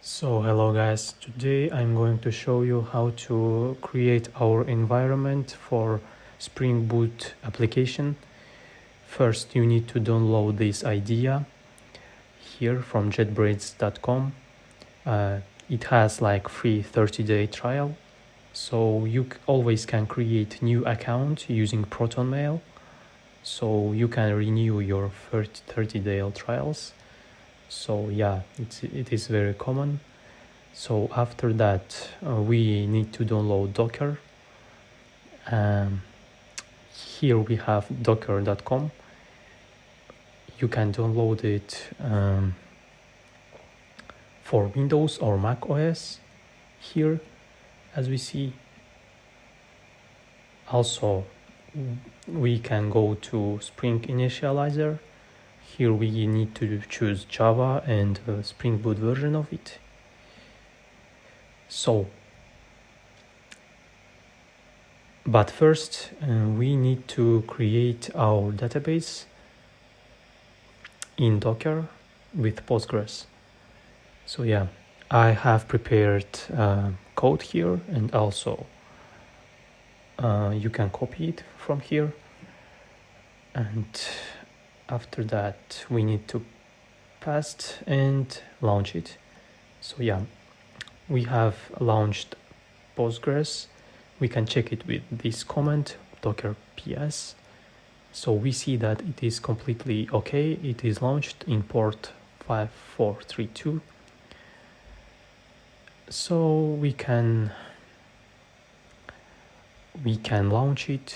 So hello guys, today I'm going to show you how to create our environment for Spring Boot application. First you need to download this idea here from jetbrains.com. It has like free 30-day trial, so you always can create new account using ProtonMail, so you can renew your 30-day trials. So yeah, it is very common. So after that we need to download Docker. Here we have docker.com. You can download it for Windows or Mac OS here, as we see. Also we can go to Spring initializer. Here we need to choose Java and Spring Boot version of it. But first we need to create our database in Docker with Postgres. So yeah, I have prepared code here, and also you can copy it from here. And after that we need to paste and launch it. So yeah, we have launched Postgres. We can check it with this command docker ps. So we see that it is completely okay. It is launched in port 5432. So we can launch it.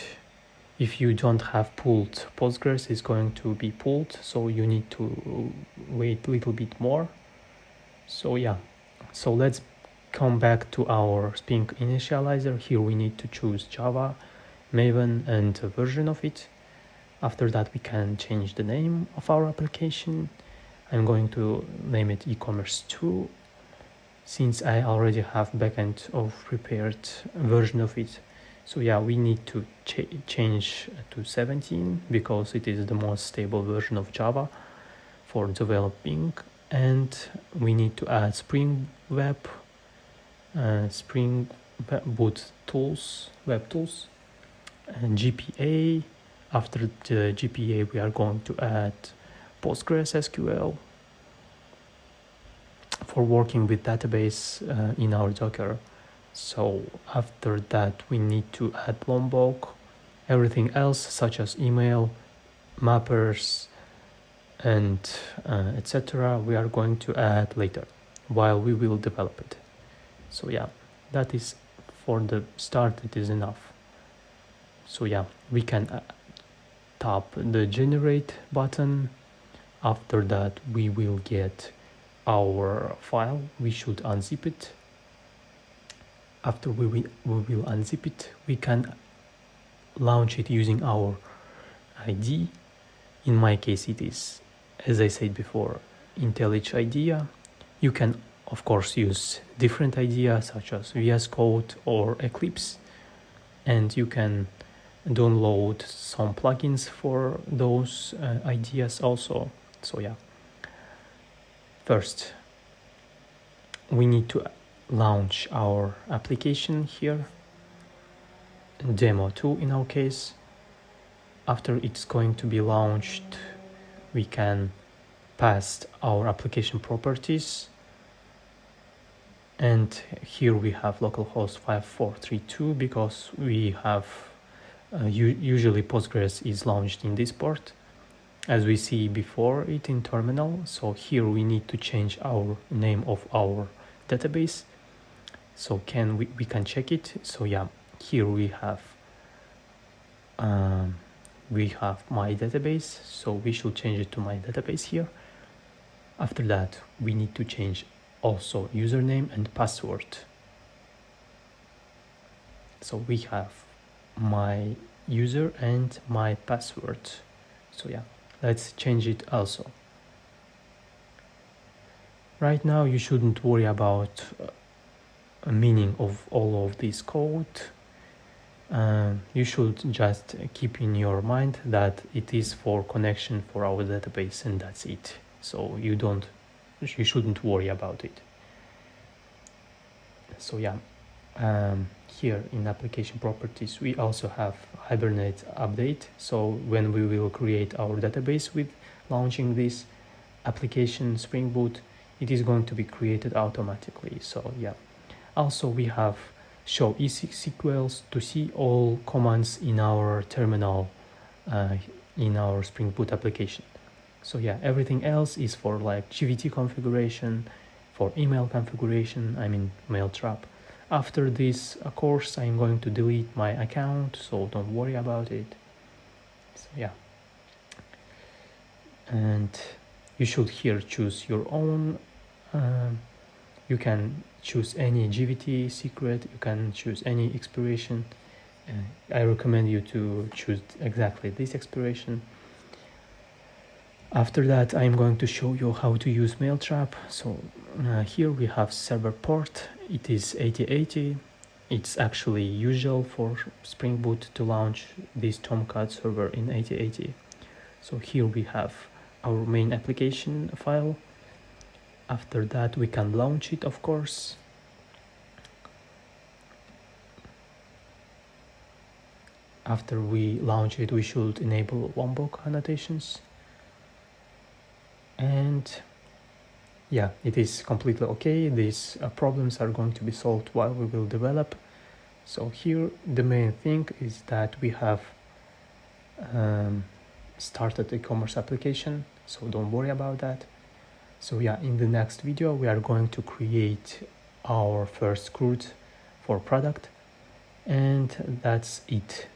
If you don't have pulled Postgres, it's going to be pulled, so you need to wait a little bit more. So yeah, so let's come back to our Spring initializer. Here we need to choose Java, Maven, and a version of it. After that we can change the name of our application. I'm going to name it eCommerce 2, since I already have backend of prepared version of it. So yeah, we need to change to 17 because it is the most stable version of Java for developing. And we need to add Spring Web, Spring Boot tools, web tools, and GPA. After the GPA we are going to add PostgreSQL for working with database in our Docker. So after that we need to add Lombok. Everything else such as email, mappers, and etc. we are going to add later while we will develop it. So yeah, that is for the start, it is enough. So yeah, we can tap the generate button. After that we will get our file. We should unzip it. After we will unzip it, we can launch it using our ID. In my case it is, as I said before, IntelliJ IDEA. You can of course use different ideas such as VS Code or Eclipse, and you can download some plugins for those ideas also. So yeah, first we need to launch our application here, demo 2 in our case. After it's going to be launched, we can pass our application properties, and here we have localhost 5432 because we have usually Postgres is launched in this port, as we see before it in terminal. So here we need to change our name of our database. So we can check it. So yeah, here we have my database, so we should change it to my database here. After that we need to change also username and password. So we have my user and my password. So yeah, let's change it also. Right now you shouldn't worry about a meaning of all of this code. You should just keep in your mind that it is for connection for our database, and that's it. So you shouldn't worry about it. So yeah, here in application properties we also have Hibernate update. So when we will create our database with launching this application Spring Boot, it is going to be created automatically. So yeah, also we have show-sqls to see all commands in our terminal in our Spring Boot application. So yeah, everything else is for like GVT configuration, for email configuration, I mean mail trap. After this course, I'm going to delete my account, so don't worry about it. So yeah, and you should here choose your own. You can choose any GVT secret, you can choose any expiration. I recommend you to choose exactly this expiration. After that, I'm going to show you how to use Mailtrap. So here we have server port. It is 8080. It's actually usual for Spring Boot to launch this Tomcat server in 8080. So here we have our main application file. After that, we can launch it, of course. After we launch it, we should enable Lombok annotations. And yeah, it is completely okay. These problems are going to be solved while we will develop. So here the main thing is that we have started eCommerce application, so don't worry about that. So yeah, in the next video we are going to create our first CRUD for product, and that's it.